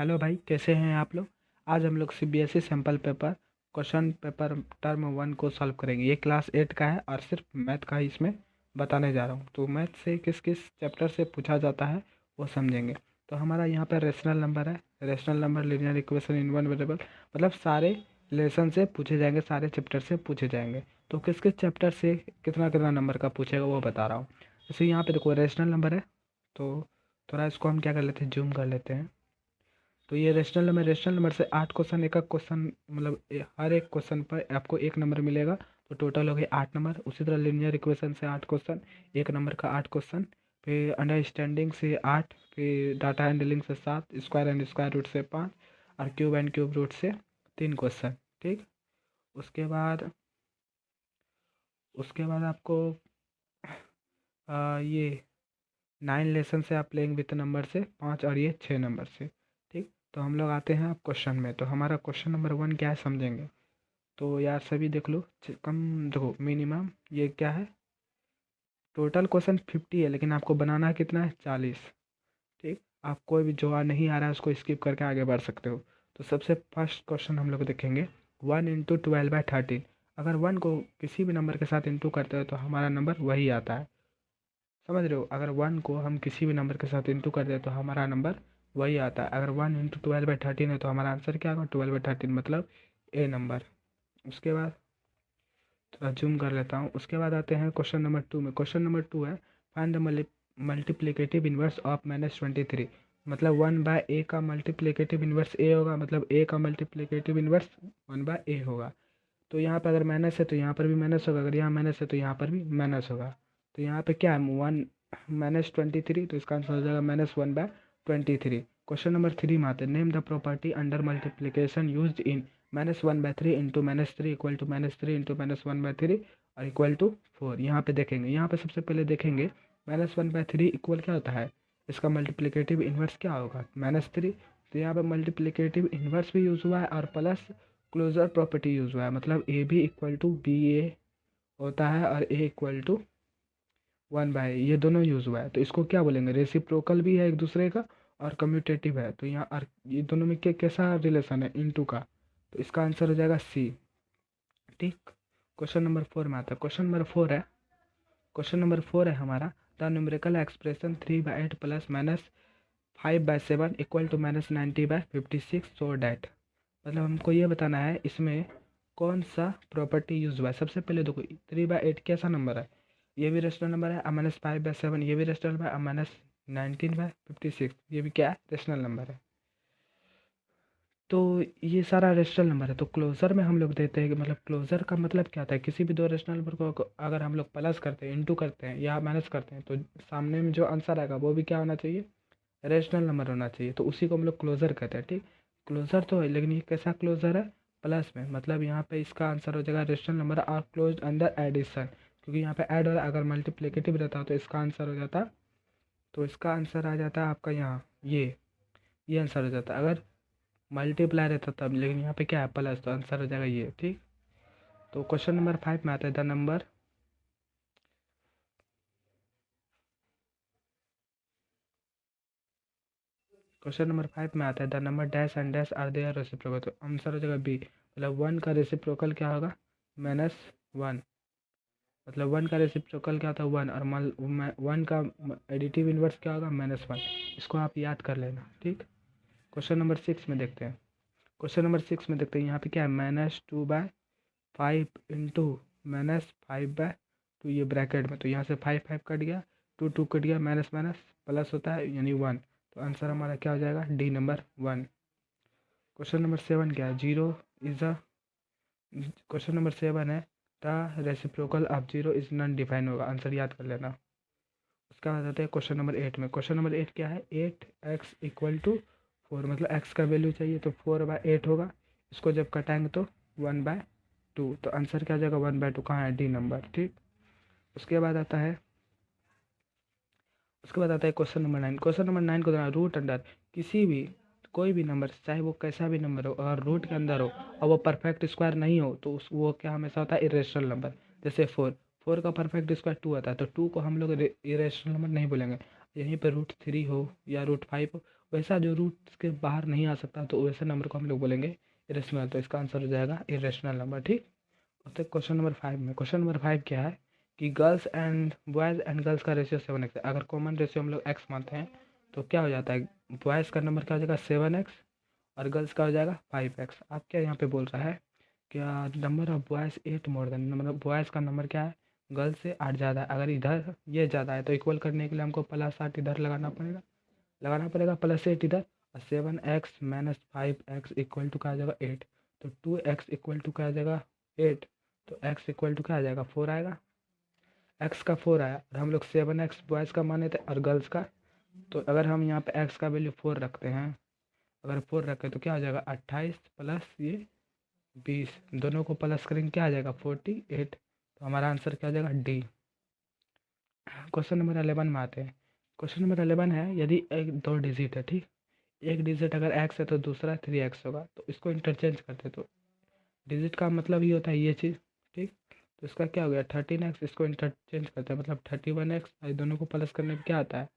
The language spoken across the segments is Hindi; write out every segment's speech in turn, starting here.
हेलो भाई, कैसे हैं आप लोग। आज हम लोग CBSE sample paper question paper term 1 को सॉल्व करेंगे। ये क्लास 8 का है और सिर्फ मैथ का ही इसमें बताने जा रहा हूँ। तो मैथ से किस किस चैप्टर से पूछा जाता है वो समझेंगे। तो हमारा यहाँ पर रेशनल नंबर है, rational number, linear equation in one variable, मतलब सारे लेसन से पूछे जाएंगे, सारे चैप्टर से पूछे जाएंगे। तो किस किस चैप्टर से कितना कितना नंबर का पूछेगा वो बता रहा हूँ। जैसे यहाँ पे देखो रेशनल नंबर है, तो थोड़ा इसको हम क्या कर लेते हैं, जूम कर लेते हैं। तो ये रेशनल नंबर से 8 क्वेश्चन, एक एक क्वेश्चन मतलब हर एक क्वेश्चन पर आपको एक नंबर मिलेगा। तो टोटल हो गए 8 नंबर। उसी तरह लीनियर इक्वेशन से 8 क्वेश्चन, एक नंबर का 8 क्वेश्चन। फिर अंडरस्टैंडिंग से 8, फिर डाटा हैंडलिंग से 7, स्क्वायर एंड स्क्वायर रूट से 5, और क्यूब एंड क्यूब रूट से 3 क्वेश्चन। ठीक। उसके बाद उसके बाद आपको ये 9 लेसन से आप लेंगे विथ नंबर से 5, और ये 6 नंबर से। ठीक। तो हम लोग आते हैं अब क्वेश्चन में। तो हमारा क्वेश्चन नंबर 1 क्या है समझेंगे। तो यार सभी देख लो, कम देखो, मिनिमम ये क्या है, टोटल क्वेश्चन 50 है, लेकिन आपको बनाना है कितना है, 40। ठीक। आप कोई भी जो नहीं आ रहा है उसको स्किप करके आगे बढ़ सकते हो। तो सबसे फर्स्ट क्वेश्चन हम लोग देखेंगे, 1 × 12/13। अगर 1 को किसी भी नंबर के साथ इंटू करते हो तो हमारा नंबर वही आता है। समझ रहे हो, अगर 1 को हम किसी भी नंबर के साथ इंटू कर दे तो हमारा नंबर वही आता है। अगर 1 × 12/13 है तो हमारा आंसर क्या होगा, 12/13, मतलब ए नंबर। उसके बाद थोड़ा जूम कर लेता हूँ। उसके बाद आते हैं क्वेश्चन नंबर 2 में। क्वेश्चन नंबर 2 है, find the multiplicative inverse of -23। मतलब 1/a का मल्टीप्लिकेटिव इन्वर्स ए होगा, मतलब ए का मल्टीप्लिकेटिव इन्वर्स 1/a होगा। तो यहाँ पर अगर माइनस है तो यहाँ पर भी माइनस होगा, अगर यहाँ माइनस है तो यहाँ पर भी माइनस होगा। तो यहाँ पे क्या है, 1 - 23, तो इसका आंसर हो जाएगा -1/23। क्वेश्चन नंबर 3 में आते हैं, name the property under multiplication used in -1/3 into -3 equal to -3 into -1/3 और इक्वल टू 4। यहाँ पे देखेंगे, यहाँ पे सबसे पहले देखेंगे -1/3 इक्वल क्या होता है, इसका मल्टीप्लिकेटिव इन्वर्स क्या होगा, -3। तो यहाँ पे मल्टीप्लिकेटिव इन्वर्स भी यूज़ हुआ है और प्लस क्लोजर प्रॉपर्टी यूज़ हुआ है, मतलब A B equal to B A होता है और ए इक्वल टू 1/a, ये दोनों यूज़ हुआ है। तो इसको क्या बोलेंगे, रेसिप्रोकल भी है एक दूसरे का और कम्यूटेटिव है। तो यहाँ और ये दोनों में कैसा रिलेशन है, इनटू का। तो इसका आंसर हो जाएगा सी। ठीक। क्वेश्चन नंबर 4 में आता है। क्वेश्चन नंबर 4 है हमारा, the numerical expression 3/8 plus -5/7 equal to -90/56 so that. मतलब हमको ये बताना है इसमें कौन सा प्रॉपर्टी यूज हुआ है। सबसे पहले देखो 3/8 कैसा नंबर है, ये भी रेशनल नंबर है, -5/7 ये भी रेशनल नंबर है, -19/56 ये भी क्या है, रेशनल नंबर है। तो ये सारा रेशनल नंबर है। तो क्लोजर में हम लोग देते हैं कि मतलब क्लोजर का मतलब क्या होता है, किसी भी दो रेशनल नंबर को अगर हम लोग प्लस करते हैं, इंटू करते हैं या माइनस करते हैं तो सामने में जो आंसर आएगा वो भी क्या होना चाहिए, रेशनल नंबर होना चाहिए। तो उसी को हम लोग क्लोजर कहते हैं। ठीक। क्लोजर तो है, लेकिन ये कैसा क्लोजर है, प्लस में, मतलब यहाँ पे इसका आंसर हो जाएगा rational number are closed under addition, क्योंकि यहाँ पे ऐड हो रहा है। अगर मल्टीप्लिकेटिव रहता तो इसका आंसर हो जाता, तो इसका आंसर आ जाता है आपका यहाँ ये आंसर हो जाता अगर मल्टीप्लाई रहता तब, लेकिन यहाँ पे क्या है, प्लस, तो आंसर हो जाएगा ये। ठीक। तो क्वेश्चन नंबर 5 में आता है, द नंबर क्वेश्चन नंबर 5 में आता है, the number dash and dash are their reciprocal. तो आंसर हो जाएगा बी, मतलब 1 का रेसिप्रोकल क्या होगा, -1। मतलब 1 का रेसिप्रोकल क्या होता है, 1, और 1 का एडिटिव इन्वर्स क्या होगा, -1। इसको आप याद कर लेना। ठीक। क्वेश्चन नंबर 6 में देखते हैं। यहाँ पे क्या है, -2/5 इंटू -5/2, ये ब्रैकेट में। तो यहाँ से 5 5 कट गया, 2 2 कट गया, माइनस माइनस प्लस होता है यानी 1। तो आंसर हमारा क्या हो जाएगा, डी नंबर 1। क्वेश्चन नंबर 7 क्या है, zero is a question number 7 है, the reciprocal of zero is non define होगा। आंसर याद कर लेना। उसका बाद आता है क्वेश्चन नंबर 8 में। क्वेश्चन नंबर 8 क्या है, 8x इक्वल टू 4, मतलब x का वैल्यू चाहिए तो 4/8 होगा। इसको जब कटाएंगे तो 1/2। तो आंसर क्या आ जाएगा, 1/2 कहाँ है, डी नंबर। ठीक। उसके बाद आता है क्वेश्चन नंबर 9। क्वेश्चन नंबर 9 को देना, रूट अंडर किसी भी कोई भी नंबर, चाहे वो कैसा भी नंबर हो, अगर रूट के अंदर हो और वो परफेक्ट स्क्वायर नहीं हो तो वो क्या हमेशा होता है, इरेशनल नंबर। जैसे 4 का परफेक्ट स्क्वायर 2 आता है, तो 2 को हम लोग इरेशनल नंबर नहीं बोलेंगे। यहीं पर √3 हो या √5 हो, वैसा जो रूट के बाहर नहीं आ सकता तो वैसे नंबर को हम लोग बोलेंगे इरेशनल। तो इसका आंसर हो जाएगा इरेशनल नंबर। ठीक। तो क्वेश्चन नंबर 5 में, क्वेश्चन नंबर 5 क्या है कि girls and boys and girls का रेशियो 7x है। अगर कॉमन रेशियो हम लोग x मानते हैं तो क्या हो जाता है, बॉयज़ का नंबर क्या हो जाएगा 7x और गर्ल्स का हो जाएगा 5x। आप क्या यहाँ पे बोल रहा है, क्या number of boys 8 more than, मतलब बॉयज़ का नंबर क्या है, गर्ल्स से 8 ज़्यादा है। अगर इधर ये ज़्यादा है तो इक्वल करने के लिए हमको +8 इधर लगाना पड़ेगा +8 इधर, और 7x - 5x इक्वल टू क्या आ जाएगा 8। तो 2x इक्वल टू क्या आ जाएगा 8। तो x इक्वल टू क्या आ जाएगा 4 आएगा। x का 4 आया और हम लोग 7x बॉयज़ का माने थे और गर्ल्स का। तो अगर हम यहाँ पे x का वैल्यू 4 रखते हैं, अगर 4 रखें तो क्या हो जाएगा 28 प्लस ये 20, दोनों को प्लस करेंगे क्या आ जाएगा 48। तो हमारा आंसर क्या आ जाएगा डी। क्वेश्चन नंबर 11 में आते हैं। क्वेश्चन नंबर 11 है, यदि एक 2 डिजिट है, ठीक, एक डिजिट अगर x है तो दूसरा 3x होगा, तो इसको इंटरचेंज करते तो डिजिट का मतलब ये होता है ये चीज़। ठीक। तो इसका क्या हो गया 13x, इसको इंटरचेंज करते हैं मतलब 31x, और दोनों को प्लस करने पे क्या आता है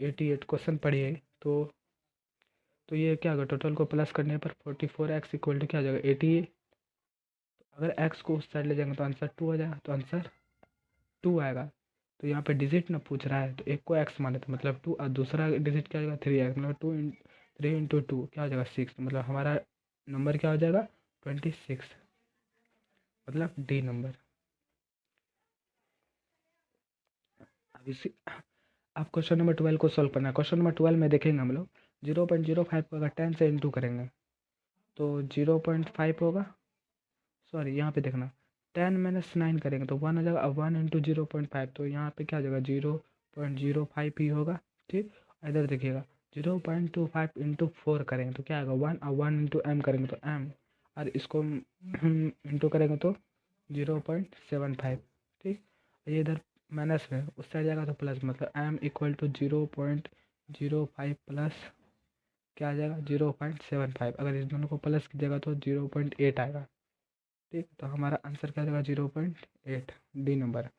88। क्वेश्चन पढ़िए तो ये क्या होगा, टोटल को प्लस करने पर 44x इक्वल टू क्या हो जाएगा 88। अगर x को उस साइड ले जाएंगे तो आंसर 2 आ जाएगा, तो आंसर 2 आएगा। तो यहाँ पे डिजिट ना पूछ रहा है तो एक को x माने तो मतलब 2, और दूसरा डिजिट क्या हो जाएगा 3x, मतलब 3 इंटू 2 क्या हो जाएगा 6, मतलब हमारा नंबर क्या हो जाएगा 26, मतलब डी नंबर। अब इसी आप क्वेश्चन नंबर 12 को सॉल्व करना है। क्वेश्चन नंबर 12 में देखेंगे हम लोग 0.05 को अगर 10 से इंटू करेंगे तो 0.5 होगा, सॉरी यहाँ पे देखना 10 - 9 करेंगे तो 1 आ जाएगा, अब 1 इंटू 0.5 तो यहाँ पे क्या आ जाएगा 0.05 ही होगा। ठीक। इधर देखिएगा 0.25 इंटू 4 करेंगे तो क्या आएगा 1, और 1 इंटू एम करेंगे तो एम, और इसको इंटू करेंगे तो 0.75। ठीक। ये इधर माइनस में उस साइड जाएगा तो प्लस, मतलब एम इक्वल टू 0.05 प्लस क्या आ जाएगा 0.75। अगर इस दोनों को प्लस कीजिएगा तो 0.8 आएगा। ठीक। तो हमारा आंसर क्या आ जाएगा 0.8, डी नंबर।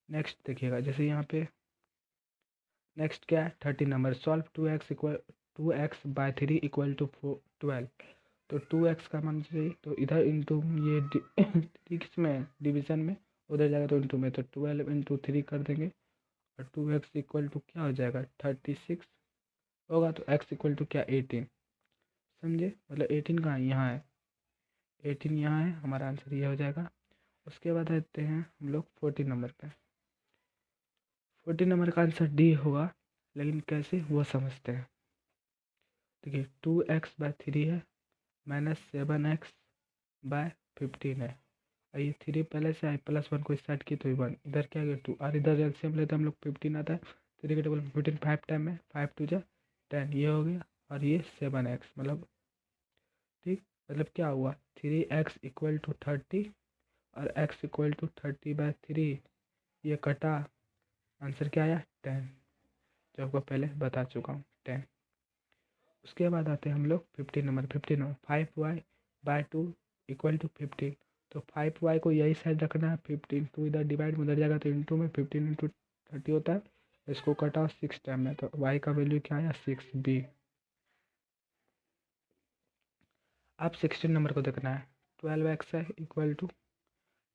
नेक्स्ट देखिएगा, जैसे यहाँ पे नेक्स्ट क्या है 30 number, solve 2x/3 equal to 12। तो 2x का मान चाहिए तो इधर इंटू ये किसमें डिवीजन में, उधर जाएगा तो इंटू में, तो 12 इंटू 3 कर देंगे और 2x इक्वल टू क्या हो जाएगा 36 होगा। तो x इक्वल टू क्या 18, समझे, मतलब 18 कहाँ है, यहाँ है, 18 यहाँ है, हमारा आंसर ये हो जाएगा। उसके बाद आते हैं हम लोग 14 नंबर पे। 14 नंबर का आंसर डी होगा, लेकिन कैसे वो समझते हैं। देखिए 2x/3 है -7x/15 है, और ये 3 पहले से आए +1 को स्टार्ट की तो ये 1, इधर क्या गया 2, और इधर एलसीएम लेते हम लोग 15 आता है, 3 के टेबल में 15 5 टाइम में 5 2 जा 10 ये हो गया, और ये 7x मतलब, ठीक, मतलब क्या हुआ 3x इक्वल टू 30 और x इक्वल टू 30/3, ये कटा, आंसर क्या आया 10, जो आपको पहले बता चुका हूँ 10। उसके बाद आते हैं हम लोग 15 नंबर। 5y/2 equal to 15। तो 5y को यही साइड रखना है, 15 तो इधर डिवाइड में उधर जाएगा तो इंटू में 15 इंटू 30 होता है, इसको कटाओ 6 टाइम में तो y का वैल्यू क्या आया 6b। अब 16 नंबर को देखना है, 12x है इक्वल टू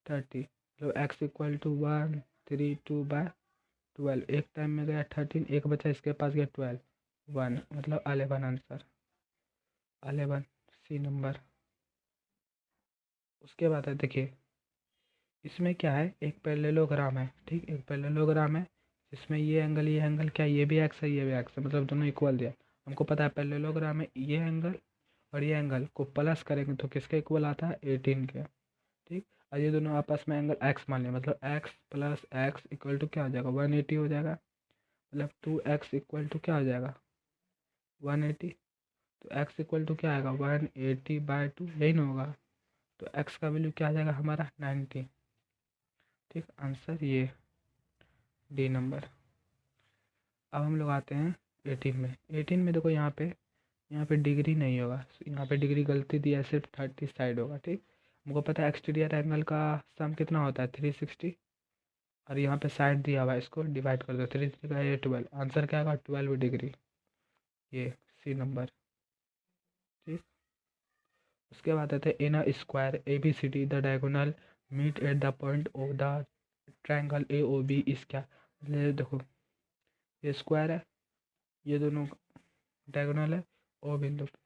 30, मतलब x इक्वल टू 132/12, एक टाइम में गया 13, एक बचा इसके पास गया 12, 1 मतलब 11 आंसर 11 सी नंबर। उसके बाद है देखिए, इसमें क्या है एक पैरेललोग्राम है, ठीक, एक पैरेललोग्राम है जिसमें ये एंगल क्या है, ये भी एक्स है ये भी एक्स है, मतलब दोनों इक्वल दिया। हमको पता है पैरेललोग्राम में ये एंगल और ये एंगल को प्लस करेंगे तो किसके इक्वल आता है 18 के। ठीक। और ये दोनों आपस में एंगल एक्स मान लिया, मतलब x plus x equal to क्या हो जाएगा 180 हो जाएगा, मतलब 2x इक्वल टू क्या हो जाएगा 180। तो x इक्वल टू क्या आएगा 180/2, यही ना होगा। तो x का वैल्यू क्या आ जाएगा हमारा 90। ठीक, आंसर ये डी नंबर। अब हम लोग आते हैं 18 में। 18 में देखो यहाँ पे डिग्री नहीं होगा, यहाँ पे डिग्री गलती दिया है, सिर्फ 30 साइड होगा। ठीक। हमको पता है एक्सटीरियर एंगल का सम कितना होता है 360, और यहाँ पे साइड दिया हुआ है, इसको डिवाइड कर दो 3 3 का ये 12, आंसर क्या आएगा 12 डिग्री। ये सी नंबर। ठीक, उसके बाद आते हैं in a square A B C D the diagonal meet at the point of the triangle A O B is क्या। मतलब देखो ये स्क्वायर है, ये दोनों डायगोनल है ओ बिंदु पे।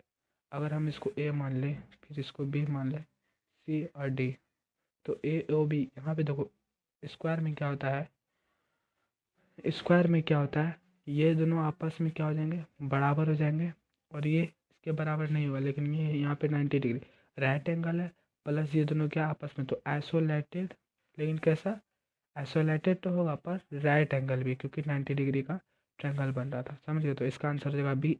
अगर हम इसको ए मान लें, फिर इसको बी मान लें, सी और डी, तो ए ओ बी यहाँ पे देखो स्क्वायर में क्या होता है, स्क्वायर में क्या होता है, ये दोनों आपस में क्या हो जाएंगे, बराबर हो जाएंगे। और ये इसके बराबर नहीं होगा, लेकिन ये यहाँ पे 90 डिग्री राइट एंगल है, प्लस ये दोनों क्या आपस में, तो आइसोलेटेड। लेकिन कैसा, आइसोलेटेड तो होगा पर राइट एंगल भी, क्योंकि 90 डिग्री का ट्रायंगल बन रहा था। समझ गए, तो इसका आंसर हो जाएगा बी,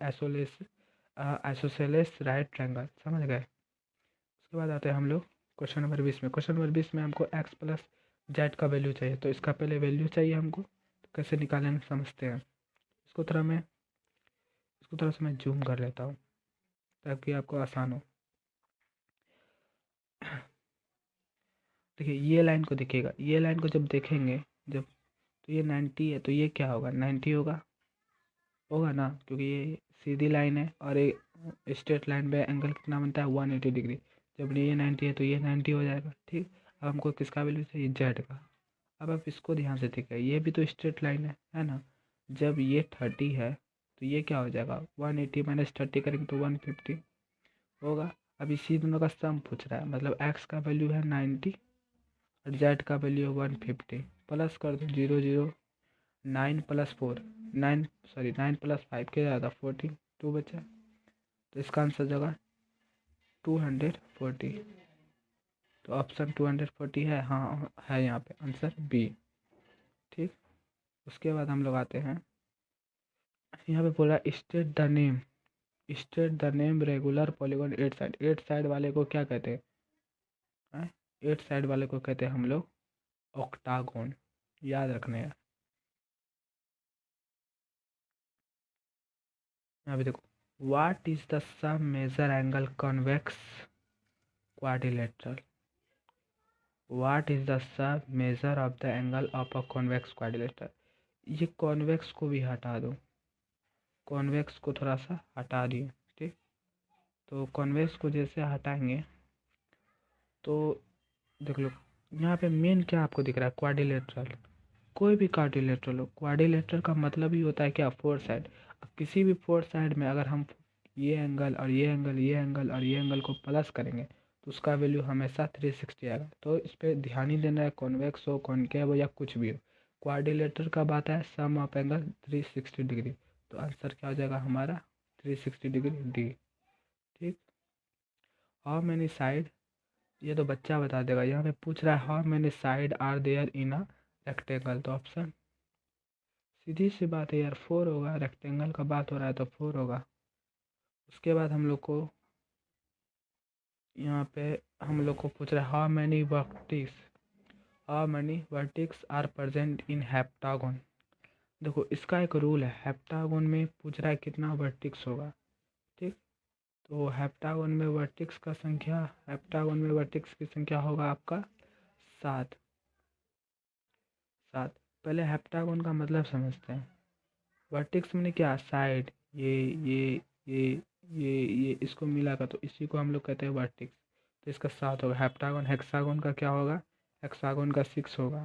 आइसोसेलेस राइट ट्रायंगल। समझ गए। उसके बाद आते हैं हम लोग क्वेश्चन नंबर 20 में। क्वेश्चन नंबर 20 में हमको एक्स प्लस जेड का वैल्यू चाहिए, तो इसका पहले वैल्यू चाहिए हमको, तो कैसे निकालेंगे समझते हैं। इसको थोड़ा सा मैं जूम कर लेता हूँ ताकि आपको आसान हो। देखिए ये लाइन को देखिएगा, ये लाइन को जब देखेंगे, जब तो ये 90 है, तो ये क्या होगा, 90 होगा, होगा ना, क्योंकि ये सीधी लाइन है और ये स्ट्रेट लाइन पे एंगल कितना बनता है 180 डिग्री। जब ये 90 है तो ये 90 हो जाएगा। ठीक, अब हमको किसका वैल्यू चाहिए, जेड का। अब आप इसको ध्यान से देखिए, ये भी तो स्ट्रेट लाइन है ना। जब ये 30 है तो ये क्या हो जाएगा, 180 माइनस 30 करेंगे तो 150 होगा। अब इसी दोनों का सम पूछ रहा है, मतलब एक्स का वैल्यू है 90 और जेड का वैल्यू है 150। प्लस कर दो, 0 0, 9 प्लस 4, 9 प्लस 5 क्या ज़्यादा 14, 2 बचा, तो इसका आंसर जगह 240। तो ऑप्शन 240 है, हाँ है यहाँ पे आंसर बी। ठीक, उसके बाद हम लोग आते हैं, यहाँ पे बोला state the name regular polygon eight side वाले को क्या कहते हैं, एट साइड वाले को कहते हैं हम लोग ऑक्टागोन। याद रखने हैं। यहाँ पे देखो, what is the sum measure angle convex quadrilateral. What is the sum measure of the angle of a convex quadrilateral. ये कॉन्वेक्स को भी हटा दो, कॉन्वेक्स को थोड़ा सा हटा दिए। ठीक, तो कॉन्वेक्स को जैसे हटाएंगे तो देख लो, यहाँ पे मेन क्या आपको दिख रहा है, क्वाड्रिलेटरल। कोई भी क्वाड्रिलेटरल हो, क्वाड्रिलेटरल का मतलब ही होता है क्या, फोर साइड। किसी भी फोर साइड में अगर हम ये एंगल और ये एंगल, ये एंगल और ये एंगल को प्लस करेंगे तो उसका वैल्यू हमेशा 360 आएगा। तो इस पर ध्यान ही देना है, कॉन्वेक्स हो, कॉनकेव हो या कुछ भी हो, क्वाड्रिलेटरल का बात है सम ऑफ एंगल 360 डिग्री। तो आंसर क्या हो जाएगा हमारा 360 डिग्री डी। ठीक, हाउ मैनी साइड, ये तो बच्चा बता देगा। यहाँ पे पूछ रहा है how many side are there in a rectangle, तो ऑप्शन सीधी सी बात है यार, 4 होगा। रेक्टेंगल का बात हो रहा है तो 4 होगा। उसके बाद हम लोग को यहाँ पे हम लोग को पूछ रहा है how many vertex are present in heptagon. देखो इसका एक रूल है, हेप्टागोन में पूछ रहा है कितना वर्टिक्स होगा। ठीक, तो हेप्टागोन में वर्टिक्स की संख्या होगा आपका 7। पहले हेप्टागोन का मतलब समझते हैं। वर्टेक्स मैंने क्या, साइड, ये ये इसको मिला का, तो इसी को हम लोग कहते हैं वर्टेक्स। तो इसका 7 होगा। हेप्टागोन, हेक्सागोन का क्या होगा, हेक्सागोन का 6 होगा।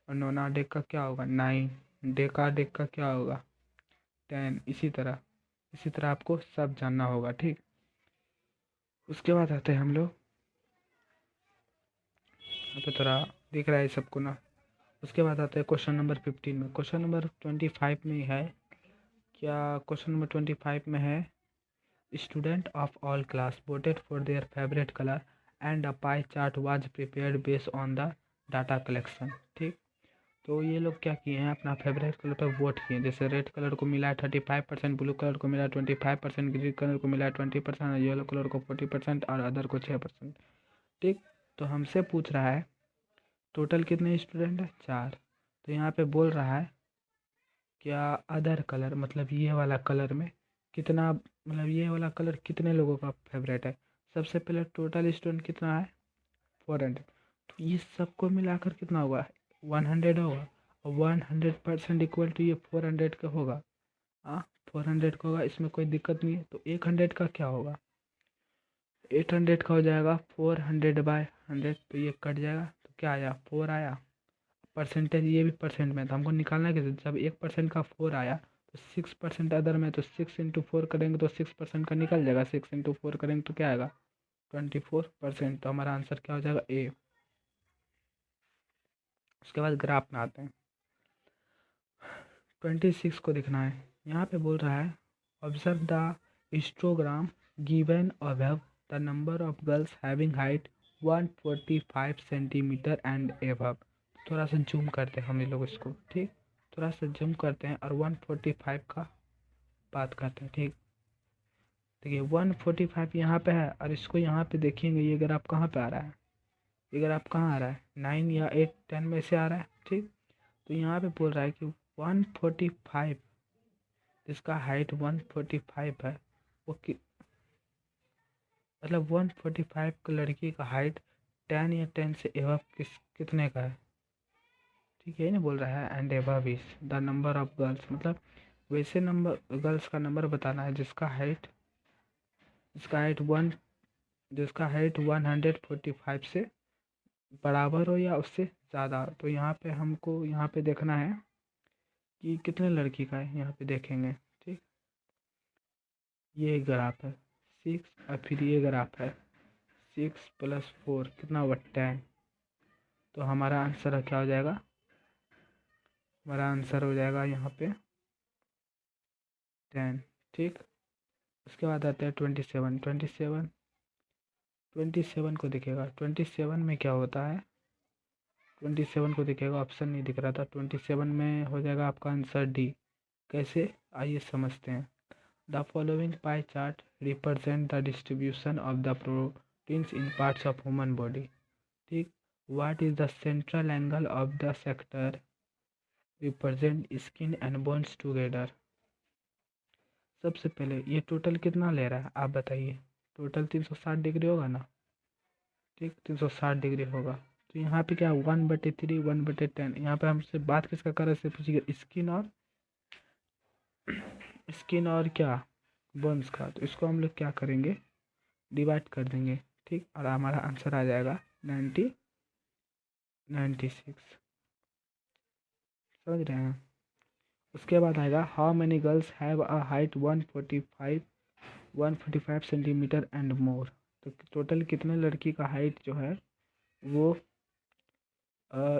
और नोनाडेक का क्या होगा 9, डेकाडेक का क्या होगा 10। इसी तरह आपको सब जानना होगा। ठीक, उसके बाद आते हैं हम लोग, यहाँ पे थोड़ा दिख रहा है सबको ना। उसके बाद आते हैं क्वेश्चन नंबर 15 में। क्वेश्चन नंबर 25 में है क्या, क्वेश्चन नंबर 25 में है student of all class voted for their favorite color and a pie chart was prepared based on the data collection। ठीक, तो ये लोग क्या किए हैं, अपना फेवरेट कलर पर वोट किए। जैसे रेड कलर को मिला है 35%, ब्लू कलर को मिला है 25%, ग्रीन कलर को मिला है 20% और येलो कलर को 40% और अदर को 6%। ठीक, तो हमसे पूछ रहा है टोटल कितने स्टूडेंट है, 4। तो यहाँ पे बोल रहा है क्या अदर कलर, मतलब ये वाला कलर में कितना, मतलब ये वाला कलर कितने लोगों का फेवरेट है। सबसे पहले टोटल स्टूडेंट कितना है 400, तो ये सबको मिलाकर कितना होगा 100 होगा। और 100% इक्वल टू ये 400 का होगा। हाँ, 400 का होगा, इसमें कोई दिक्कत नहीं है। तो 100 का क्या होगा, 800 का हो जाएगा 400/100, तो ये कट जाएगा, तो क्या आया 4 आया। परसेंटेज ये भी परसेंट में, तो हमको निकालना है कैसे, जब 1% का 4 आया तो 6% अदर में, तो 6 × 4 करेंगे तो 6% का निकल जाएगा, 6 × 4 करेंगे तो क्या आएगा 24%। तो हमारा आंसर क्या हो जाएगा ए। उसके बाद ग्राफ में आते हैं, 26 को दिखना है। यहाँ पे बोल रहा है observe the histogram given above, the number of girls having height 145 centimetre and above. थोड़ा सा जूम करते हैं हम लोग इसको, ठीक, थोड़ा सा जूम करते हैं और 145 का बात करते हैं, ठीक। देखिए 145 यहाँ पे है, और इसको यहाँ पे देखेंगे, ये ग्राफ कहाँ पे आ रहा है, ये ग्राफ कहाँ आ रहा है 9 या 8 10 में से आ रहा है, ठीक। तो यहाँ पे बोल रहा है कि 145, जिसका हाइट 145 है, वो मतलब 145 का लड़की का हाइट 10 या 10 से एबव कितने का है, ठीक है ना, बोल रहा है and above is the number of girls, मतलब वैसे नंबर गर्ल्स का नंबर बताना है जिसका हाइट 145 से बराबर हो या उससे ज़्यादा। तो यहाँ पे हमको यहाँ पे देखना है कि कितने लड़की का है, यहाँ पे देखेंगे, ठीक। ये ग्राफ है 6 और फिर ये ग्राफ है 6 + 4 कितना हुआ 10। तो हमारा आंसर क्या हो जाएगा, हमारा आंसर हो जाएगा यहाँ पे 10, ठीक। उसके बाद आता है 27 को दिखेगा, 27 में क्या होता है, 27 को दिखेगा, ऑप्शन नहीं दिख रहा था, 27 में हो जाएगा आपका आंसर डी। कैसे, आइए समझते हैं। The following pie chart represent the distribution of the proteins in parts of human body, ठीक। What is the central angle of the sector represent skin and bones together. सबसे पहले ये टोटल कितना ले रहा है आप बताइए, टोटल 360 डिग्री होगा ना, ठीक, 360 डिग्री होगा। तो यहाँ पे क्या 1/3 1/10, यहाँ पे हमसे बात किसका कर रहे से पूछिए, स्किन और क्या बोन्स का। तो इसको हम लोग क्या करेंगे, डिवाइड कर देंगे, ठीक, और हमारा आंसर आ जाएगा 96। समझ रहे हैं। उसके बाद आएगा how many girls have a height 145 centimetre and more. तो टोटल कितने लड़की का हाइट जो है वो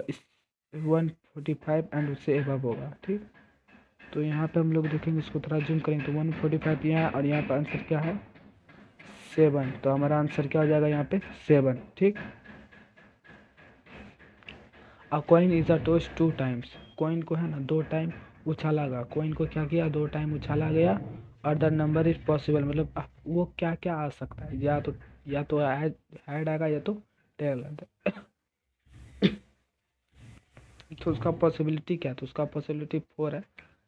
इस 145 एंड उससे एबव होगा, ठीक। तो यहाँ पे हम लोग देखेंगे, इसको थोड़ा जूम करेंगे तो 145 यहाँ, और यहाँ पे आंसर क्या है 7। तो हमारा आंसर क्या हो जाएगा यहाँ पे 7, ठीक। अ coin is a toss 2 times, coin को है ना 2 टाइम उछाला गया, कॉइन को क्या किया 2 टाइम उछाला गया, और द नंबर इज पॉसिबल, मतलब वो क्या क्या आ सकता है, या तो हेड आएगा या तो टेल। तो उसका पॉसिबिलिटी क्या है, तो उसका पॉसिबिलिटी 4 है,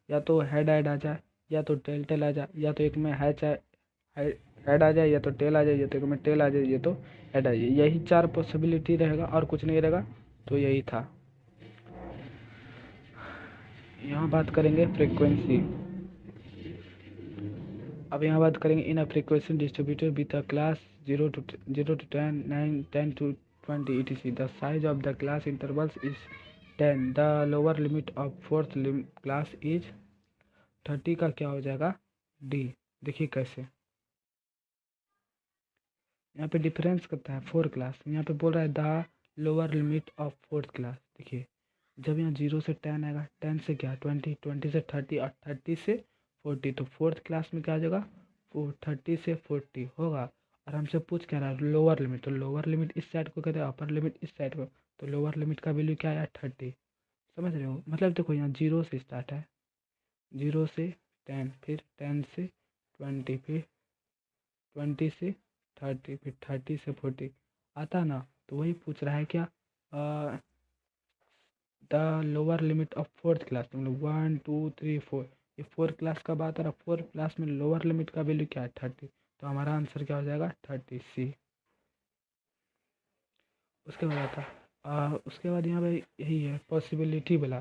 या तो हेड आ जाए, या तो टेल आ जाए, या तो एक में हेड आ जाए, या तो टेल आ जाए, या तो एक में टेल आ जाए, या तो हेड आ जाए, यही 4 पॉसिबिलिटी रहेगा और कुछ नहीं रहेगा। तो यही था। यहाँ बात करेंगे फ्रीक्वेंसी। अब यहाँ बात करेंगे in a frequency distributor with a class 0 to 10 9 10 to 20 etc the size of the class intervals is 10, the lower limit of fourth class is 30। का क्या हो जाएगा डी। देखिए कैसे यहाँ पे डिफरेंस करता है 4 क्लास, यहाँ पे बोल रहा है the lower limit of fourth class. देखिए जब यहाँ 0 से 10 आएगा, 10 से क्या 20, 20 से 30 और 30 से 40, तो फोर्थ क्लास में क्या आ जाएगा 30 से 40 होगा। और हमसे पूछ क्या रहा है लोअर लिमिट, तो लोअर लिमिट इस साइड को कहते हैं, अपर लिमिट इस साइड को, तो लोअर लिमिट का वैल्यू क्या आया 30। समझ रहे हो, मतलब देखो यहाँ 0 से स्टार्ट है, 0 से 10, फिर 10 से 20, फिर 20 से 30, फिर 30 से 40 आता ना। तो वही पूछ रहा है क्या the lower limit of fourth class, मतलब 1 2 3 4, ये 4 क्लास का बात आ रहा है, 4 क्लास में लोअर लिमिट का वैल्यू क्या है 30। तो हमारा आंसर क्या हो जाएगा 30 सी। उसके बाद आता उसके बाद यहाँ पे यही है पॉसिबिलिटी वाला,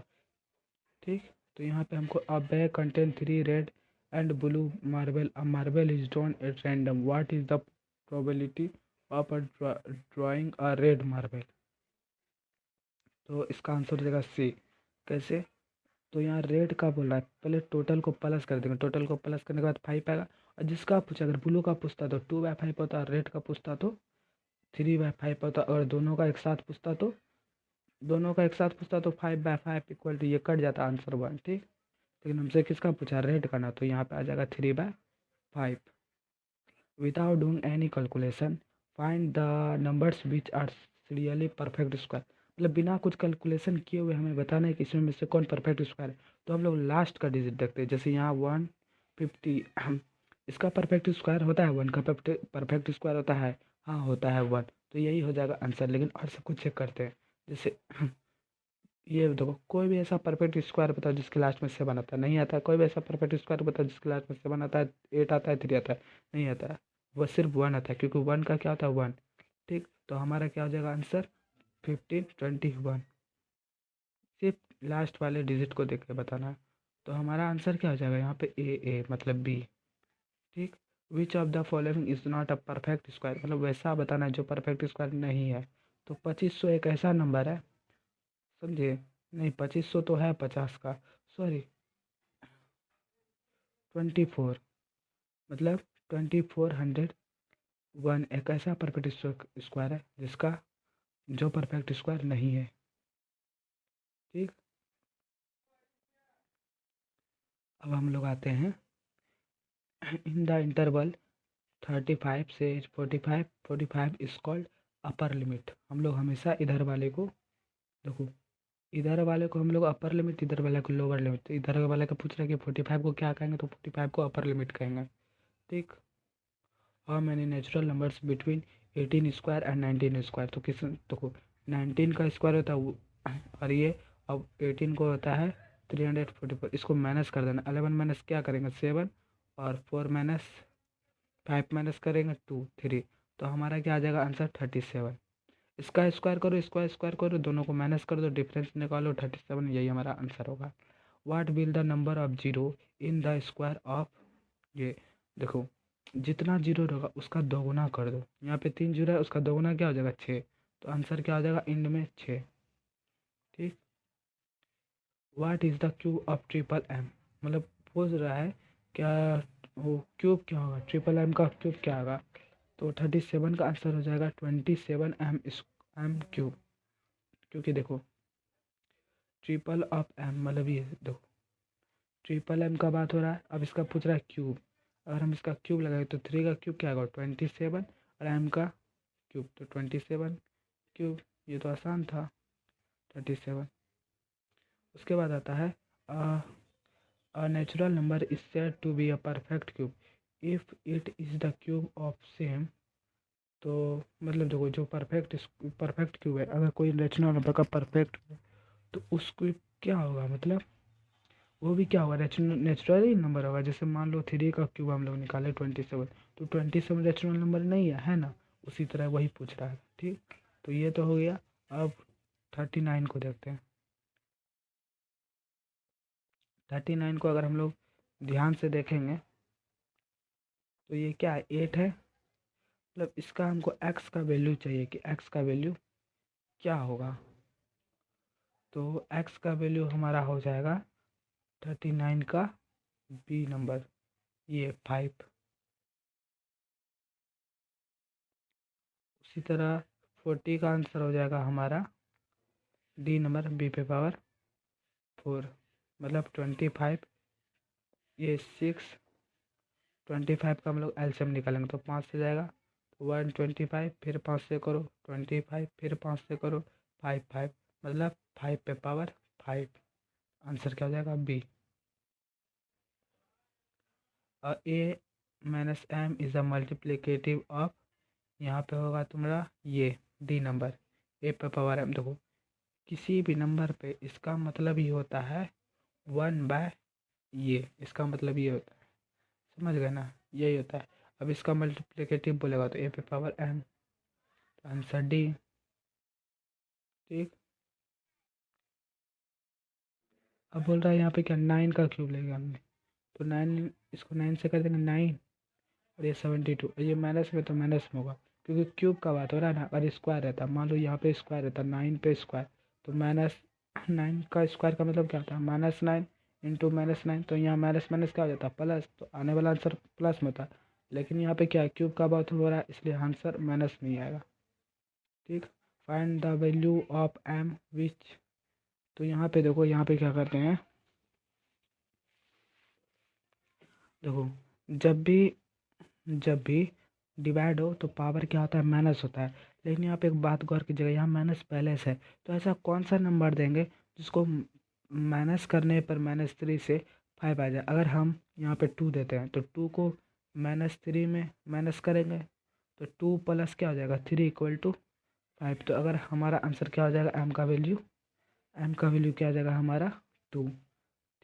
ठीक। तो यहाँ पे हमको अ bag contain 3 red and blue marble. A marble is drawn at random. What is the probability of drawing a red marble? तो इसका आंसर हो जाएगा सी। कैसे? तो यहाँ रेड का बोल रहा है, पहले टोटल को प्लस कर देंगे, टोटल को प्लस करने के बाद 5 आएगा। और जिसका पूछा, अगर ब्लू का पूछता तो 2/5 होता, रेड का पूछता तो 3/5 होता, और दोनों का एक साथ पूछता तो 5/5 इक्वल टू, ये कट जाता आंसर 1। ठीक, लेकिन हमसे किसका पूछा? रेड का ना, तो यहाँ पे आ जाएगा 3/5। Without doing any calculation find the numbers which are really perfect square. मतलब बिना कुछ कैलकुलेशन किए हुए हमें बताना है कि इसमें में से कौन परफेक्ट स्क्वायर है। तो हम लोग लास्ट का डिजिट देखते हैं, जैसे यहाँ 150 इसका परफेक्ट स्क्वायर होता है 1 का परफेक्ट स्क्वायर होता है, हाँ होता है 1, तो यही हो जाएगा आंसर। लेकिन और सब कुछ चेक करते हैं, जैसे ये देखो, कोई भी ऐसा परफेक्ट स्क्वायर बताओ जिसके लास्ट में 7 आता है, नहीं आता है। कोई भी ऐसा परफेक्ट स्क्वायर बताओ जिसके लास्ट में 7 आता है, 8 आता है, 3 आता है, नहीं आता है। वो सिर्फ 1 आता है, क्योंकि 1 का क्या होता है 1। ठीक, तो हमारा क्या हो जाएगा आंसर? 1521। सिर्फ लास्ट वाले डिजिट को देख के बताना है। तो हमारा आंसर क्या हो जाएगा यहाँ पे? ए मतलब बी। ठीक, which of the following is not a perfect square, मतलब वैसा बताना है जो परफेक्ट स्क्वायर नहीं है। तो 2500 एक ऐसा नंबर है, समझिए, नहीं 2500 तो है 50 का, सॉरी 24, मतलब 2401 एक ऐसा परफेक्ट स्क्वायर है जिसका जो परफेक्ट स्क्वायर नहीं है। ठीक, अब हम लोग आते हैं इन द इंटरवल 35 से 45, 45 इज कॉल्ड अपर लिमिट। हम लोग हमेशा इधर वाले को, देखो इधर वाले को हम लोग अपर लिमिट, इधर वाले को लोअर लिमिट। तो इधर वाले का पूछ रहा है कि 45 को क्या कहेंगे, तो 45 को अपर लिमिट कहेंगे। ठीक, how many natural numbers between 18 square and 19 square. तो किस, देखो 19 का स्क्वायर होता है और ये, अब 18 को होता है 344। इसको माइनस कर देना, 11 माइनस क्या करेंगे 7, और 4 माइनस 5 माइनस करेंगे 2 3। तो हमारा क्या आ जाएगा आंसर? 37। इसका स्क्वायर करो, इसका स्क्वायर करो, दोनों को माइनस कर दो, डिफरेंस निकालो 37, यही हमारा आंसर होगा। What will the number of zero in the square of, ये देखो जितना जीरो होगा उसका दोगुना कर दो। यहाँ पे 3 जीरो है, उसका दोगुना क्या हो जाएगा 6। तो आंसर क्या हो जाएगा एंड में 6। ठीक, what is the cube of triple M, मतलब पूछ रहा है क्या वो क्यूब क्या होगा, ट्रिपल एम का क्यूब क्या होगा। तो 37 का आंसर हो जाएगा 27 एम क्यूब। क्योंकि देखो ट्रिपल ऑफ एम, मतलब ये देखो ट्रिपल एम का बात हो रहा है, अब इसका पूछ रहा है क्यूब। अगर हम इसका क्यूब लगाए तो 3 का क्यूब क्या होगा 27, और एम का क्यूब तो 27 क्यूब। ये तो आसान था 37। उसके बाद आता है a natural number is said to be a perfect cube if it is the cube of same. तो मतलब देखो जो परफेक्ट क्यूब है, अगर कोई नेचुरल नंबर का परफेक्ट, तो उसको क्या होगा, मतलब वो भी क्या होगा नेचुरल ही नंबर होगा। जैसे मान लो 3 का क्यूब हम लोग निकाले 27, तो 27 नेचुरल नंबर नहीं है ना। उसी तरह वही पूछ रहा है। ठीक, तो ये तो हो गया। अब 39 को देखते हैं। 39 को अगर हम लोग ध्यान से देखेंगे तो ये क्या है 8 है, मतलब इसका हमको x का वैल्यू चाहिए कि x का वैल्यू क्या होगा। तो x का वैल्यू हमारा हो जाएगा 39 का बी नंबर, ये 5। उसी तरह 40 का आंसर हो जाएगा हमारा डी नंबर, बी पे पावर 4, मतलब 25। ये 6, 25 का हम लोग एलसीएम निकालेंगे तो 5 से जाएगा, 125, फिर 5 से करो 25, फिर 5 से करो 5 5, मतलब 5 पे पावर 5। आंसर क्या हो जाएगा B. A minus M is a multiplicative of, यहाँ पे होगा तुम्हारा ये डी नंबर, ए पे पावर एम। देखो किसी भी नंबर पे इसका मतलब ही होता है 1/, ये इसका मतलब ये होता है, समझ गए ना, यही होता है। अब इसका मल्टीप्लिकेटिव बोलेगा तो ए पे पावर एम, आंसर डी। ठीक, अब बोल रहा है यहाँ पे क्या 9 का क्यूब लेगा हमने, तो 9, इसको 9 से कर देंगे 9, और ये 72, ये माइनस में तो माइनस में होगा, क्योंकि क्यूब का बात हो रहा है ना। अगर स्क्वायर रहता, मान लो यहाँ पे स्क्वायर रहता 9 पे स्क्वायर, तो -9 का स्क्वायर का मतलब क्या होता है, -9 इंटू -9, तो यहाँ माइनस माइनस क्या हो जाता है, प्लस, तो आने वाला आंसर प्लस में होता। लेकिन यहाँ पे क्या है, क्यूब का बात हो रहा है, इसलिए आंसर माइनस में ही आएगा। ठीक, find the value of m विच, तो यहाँ पे देखो, यहाँ पे क्या करते हैं, देखो जब भी डिवाइड हो तो पावर क्या होता है, माइनस होता है। लेकिन यहाँ पे एक बात गौर कीजिएगा, यहाँ माइनस पहले से है, तो ऐसा कौन सा नंबर देंगे जिसको माइनस करने पर -3 से 5 आ जाए। अगर हम यहाँ पे 2 देते हैं, तो 2 को -3 में माइनस करेंगे, तो 2 प्लस क्या हो जाएगा, 3 इक्वल टू 5। तो अगर हमारा आंसर क्या हो जाएगा, एम का वैल्यू क्या आ जाएगा हमारा 2।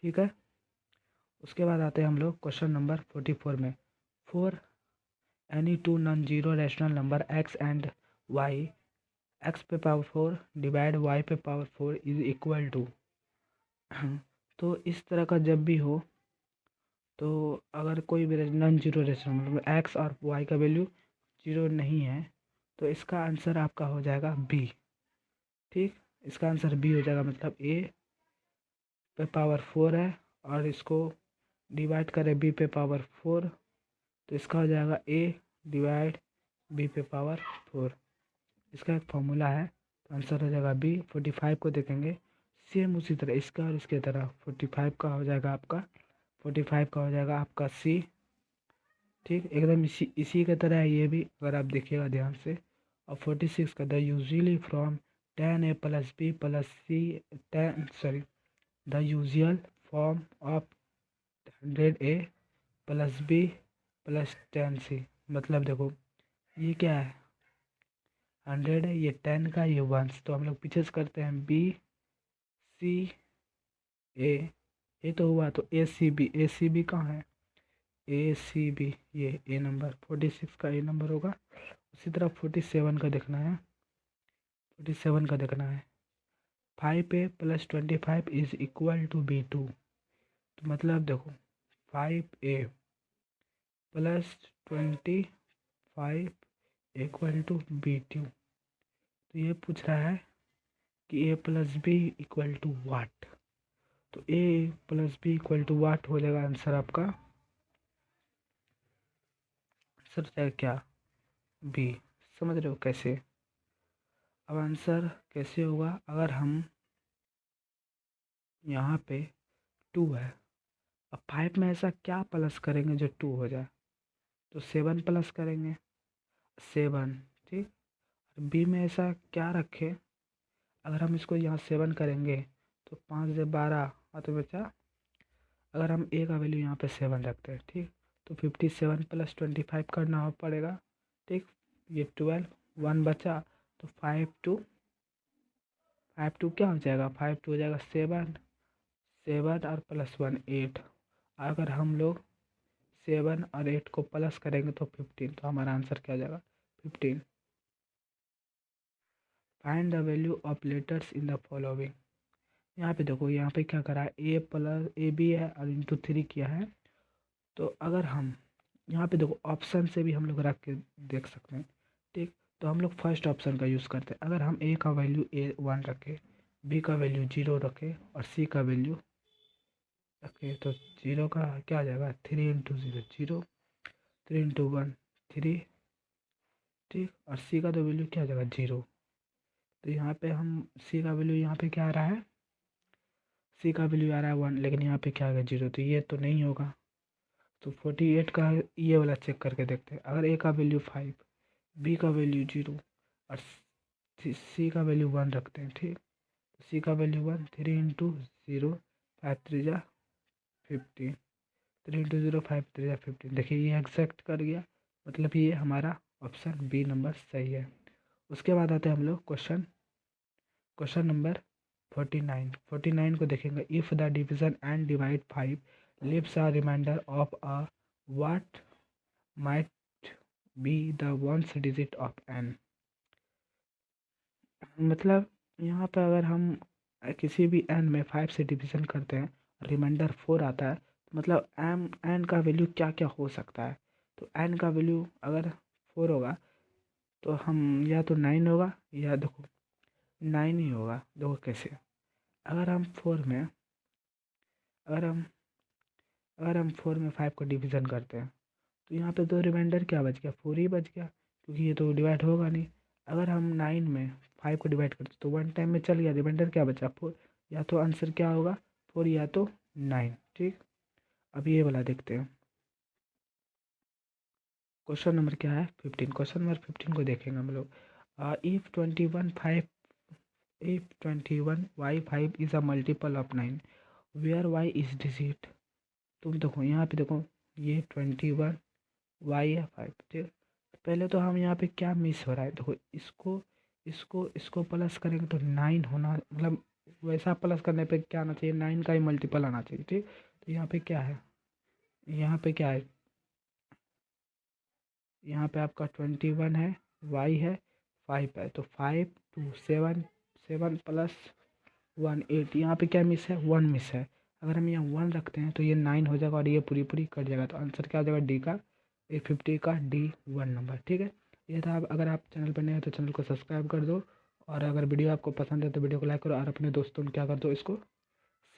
ठीक है, उसके बाद आते हैं हम लोग क्वेश्चन नंबर 44 में। For any two non zero rational number x and y, x पे पावर 4 डिवाइड y पे पावर 4 इज इक्वल टू। तो इस तरह का जब भी हो, तो अगर कोई भी नॉन जीरो रैशनल मतलब x और y का वैल्यू जीरो नहीं है, तो इसका आंसर आपका हो जाएगा बी। ठीक, इसका आंसर बी हो जाएगा, मतलब a पे पावर 4 है और इसको डिवाइड करें b पे पावर 4, तो इसका हो जाएगा a डिवाइड b पे पावर 4। इसका एक फॉर्मूला है, तो आंसर हो जाएगा बी। 45 को देखेंगे सेम उसी तरह, इसका और इसके तरह 45 का हो जाएगा आपका, 45 का हो जाएगा आपका सी। ठीक, एकदम इसी के तरह है ये भी, अगर आप देखिएगा ध्यान से। और 46 का the usually from 10a plus B plus C 10 the usual form of 100a plus B plus 10c। मतलब देखो, ये क्या है, 100 है, ये 10 का, ये 1, तो हम लोग पीछे से करते हैं बी सी ए तो हुआ, तो ए सी बी कहाँ है, ए सी बी, ये ए नंबर 46 का ए नंबर होगा। उसी तरह 47 का देखना है, 47 का देखना है। 5a plus 25 is equal to B2। तो मतलब देखो, 5a plus 25 equal to B2, तो ये पूछ रहा है कि a plus B equal to what. तो a plus B equal to what हो जाएगा आंसर आपका, आंसर है क्या, बी। समझ रहे हो कैसे। अब आंसर कैसे होगा, अगर हम यहाँ पे 2 है, अब 5 में ऐसा क्या प्लस करेंगे जो 2 हो जाए, तो 7 प्लस करेंगे 7। ठीक, बी में ऐसा क्या रखे, अगर हम इसको यहाँ 7 करेंगे तो 5 से 12 और तो बचा, अगर हम ए का वैल्यू यहाँ पे 7 रखते हैं, ठीक, तो 57 प्लस 25 करना हो पड़ेगा। ठीक, ये 12, 1 बचा, तो 5 टू क्या हो जाएगा, 5 टू हो जाएगा 7, 7 और प्लस 1 8। अगर हम लोग 7 और 8 को प्लस करेंगे तो 15, तो हमारा आंसर क्या हो जाएगा 15। Find the value of letters in the following. यहाँ पे देखो, यहाँ पे क्या करा है, ए प्लस ए बी है और इंटू 3 किया है। तो अगर हम यहाँ पे देखो, ऑप्शन से भी हम लोग रख के देख सकते हैं। ठीक, तो हम लोग फर्स्ट ऑप्शन का यूज़ करते हैं। अगर हम ए का वैल्यू A1 रखें, बी का वैल्यू 0 रखें और सी का वैल्यू रखें, तो 0 का क्या आ जाएगा, 3 इंटू 0 0, 3 इंटू 1 3। ठीक, और सी का तो वैल्यू क्या आ जाएगा 0। तो यहाँ पे हम सी का वैल्यू, यहाँ पे क्या आ रहा है, सी का वैल्यू आ रहा है 1, लेकिन यहाँ पे क्या आ गया 0, तो ये तो नहीं होगा। तो 48 का ये वाला चेक करके देखते हैं। अगर ए का वैल्यू 5, बी का वैल्यू 0 और सी का वैल्यू 1 रखते हैं। ठीक, तो सी का वैल्यू 1, 3 इंटू 0 5 3 जा 15, 3 इंटू 0 5 3 जा 15। देखिए ये एग्जैक्ट कर गया, मतलब ये हमारा ऑप्शन बी नंबर सही है। उसके बाद आते हैं हम लोग क्वेश्चन नंबर 49 को देखेंगे। If the division and divide 5 leaves a remainder of a, what might be the ones digit of n। मतलब यहाँ पर अगर हम किसी भी n में 5 से डिवीजन करते हैं, रिमाइंडर 4 आता है, मतलब एन का वैल्यू क्या क्या हो सकता है। तो एन का वैल्यू अगर 4 होगा तो हम या तो 9 होगा, या देखो 9 ही होगा। देखो कैसे, अगर हम 4 में अगर हम अगर हम 4 में 5 को डिवीज़न करते हैं तो यहाँ पे दो रिमाइंडर क्या बच गया, 4 ही बच गया, क्योंकि ये तो डिवाइड होगा नहीं। अगर हम 9 में 5 को डिवाइड करते तो 1 टाइम में चल गया, रिमाइंडर क्या बचा 4। या तो आंसर क्या होगा 4 या तो 9। ठीक, अब ये वाला देखते हैं। क्वेश्चन नंबर क्या है 15। क्वेश्चन नंबर 15 को देखेंगे हम लोग। If 21y5 is a multiple of 9 where y is digit. तुम देखो यहाँ पे, देखो ये 21 y है 5। ठीक, पहले तो हम यहाँ पे क्या मिस हो रहा है, देखो इसको प्लस करेंगे तो 9 होना, मतलब वैसा प्लस करने पे क्या आना चाहिए, 9 का ही मल्टीपल आना चाहिए। ठीक, तो यहाँ पे क्या है, यहाँ पे क्या है, यहाँ पे आपका 21 है, y है, 5 है, तो 5 2 7, 7 प्लस 1 8। यहाँ पे क्या मिस है, 1 मिस है। अगर हम यहाँ 1 रखते हैं तो ये 9 हो जाएगा और ये पूरी पूरी कट जाएगा। तो आंसर क्या हो जाएगा डी का, 50 का डी 1 नंबर। ठीक है, ये था। अगर आप चैनल पर नए हैं तो चैनल को सब्सक्राइब कर दो, और अगर वीडियो आपको पसंद है तो वीडियो को लाइक करो, और अपने दोस्तों को क्या कर दो, इसको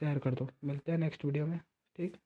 शेयर कर दो। मिलते हैं नेक्स्ट वीडियो में। ठीक।